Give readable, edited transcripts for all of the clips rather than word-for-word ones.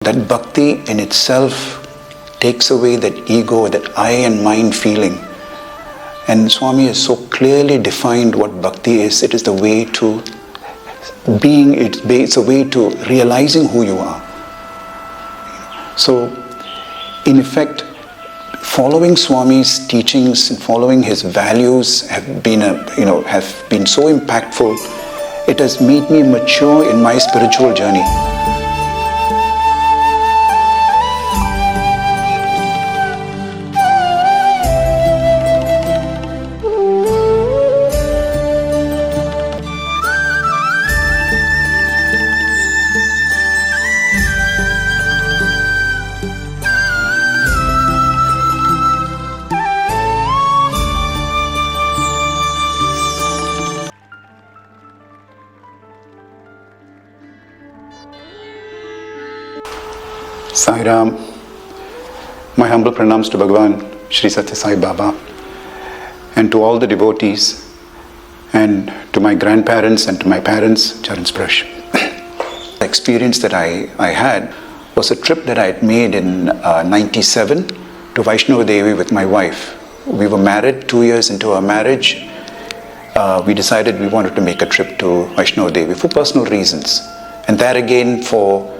That bhakti in itself takes away that ego, that I and mine feeling. And Swami has so clearly defined what bhakti is. It is the way to being, it's a way to realizing who you are. So, in effect, following Swami's teachings and following his values have been so impactful. It has made me mature in my spiritual journey. Sairam, my humble pranams to Bhagavan, Shri Satya Sai Baba, and to all the devotees, and to my grandparents and to my parents, Charan Sprash. The experience that I had was a trip that I had made in 97 to Vaishnava Devi with my wife. We were married, 2 years into our marriage. We decided we wanted to make a trip to Vaishnava Devi for personal reasons, and that again for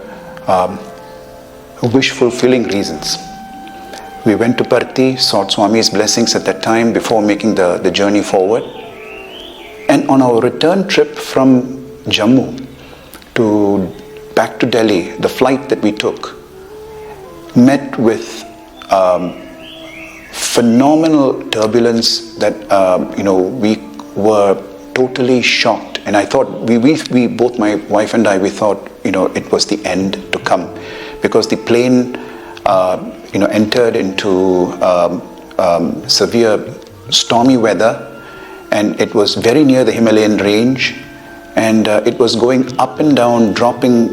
wish-fulfilling reasons. We went to Parthi, sought Swami's blessings at that time before making the journey forward. And on our return trip from Jammu back to Delhi, the flight that we took met with phenomenal turbulence that we were totally shocked. And I thought, we both, my wife and I, we thought it was the end to come, because the plane entered into severe stormy weather, and it was very near the Himalayan range, and it was going up and down, dropping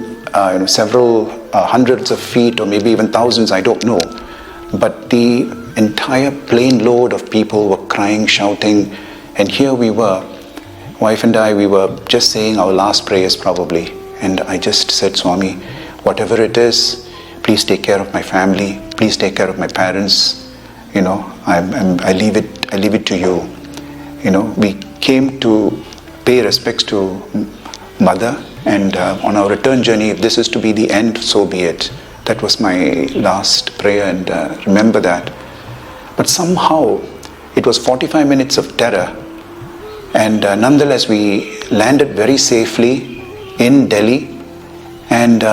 several hundreds of feet or maybe even thousands, I don't know. But the entire plane load of people were crying, shouting, and here we were, wife and I, we were just saying our last prayers probably, and I just said, Swami, whatever it is, please take care of my family, please take care of my parents, I leave it to you. We came to pay respects to Mother, and on our return journey, if this is to be the end, so be it. That was my last prayer, and remember that. But somehow, it was 45 minutes of terror, and nonetheless, we landed very safely in Delhi, and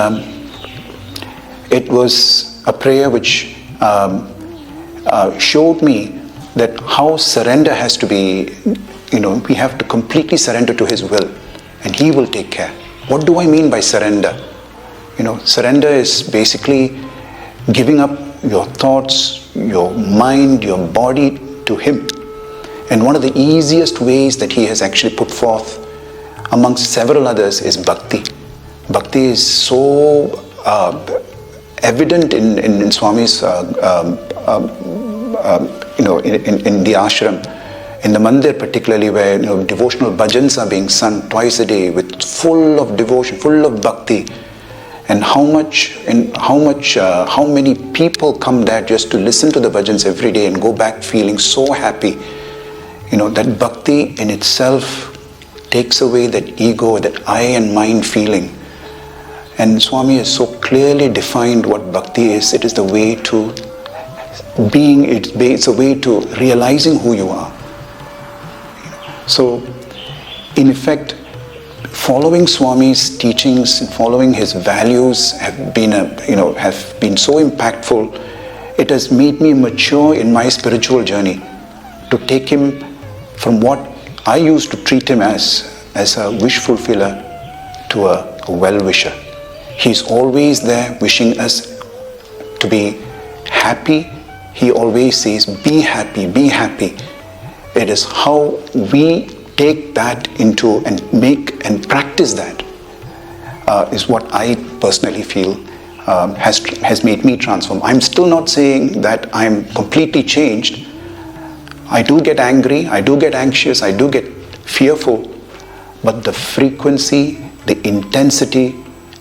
it was a prayer which showed me that how surrender has to be, we have to completely surrender to His will, and He will take care. What do I mean by surrender? Surrender is basically giving up your thoughts, your mind, your body to Him. And one of the easiest ways that He has actually put forth, amongst several others, is bhakti. Bhakti is so evident in Swami's, in the ashram, in the mandir particularly, where devotional bhajans are being sung twice a day with full of devotion, full of bhakti, and how many people come there just to listen to the bhajans every day and go back feeling so happy. That bhakti in itself takes away that ego, that I and mine feeling. And Swami has so clearly defined what bhakti is. It is the way to being, it's a way to realizing who you are. So, in effect, following Swami's teachings and following his values have been so impactful. It has made me mature in my spiritual journey, to take him from what I used to treat him as a wish fulfiller to a well-wisher. He's always there wishing us to be happy. He always says, be happy, be happy. It is how we take that into and make and practice that is what I personally feel has made me transform. I'm still not saying that I'm completely changed. I do get angry, I do get anxious, I do get fearful, but the frequency, the intensity,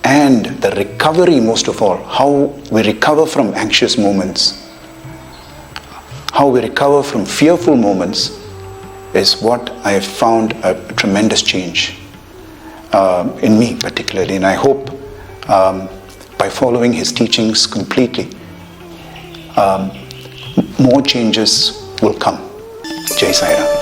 and the recovery, most of all, how we recover from anxious moments, how we recover from fearful moments, is what I have found a tremendous change in me particularly. And I hope by following his teachings completely, more changes will come. Jai Sairam.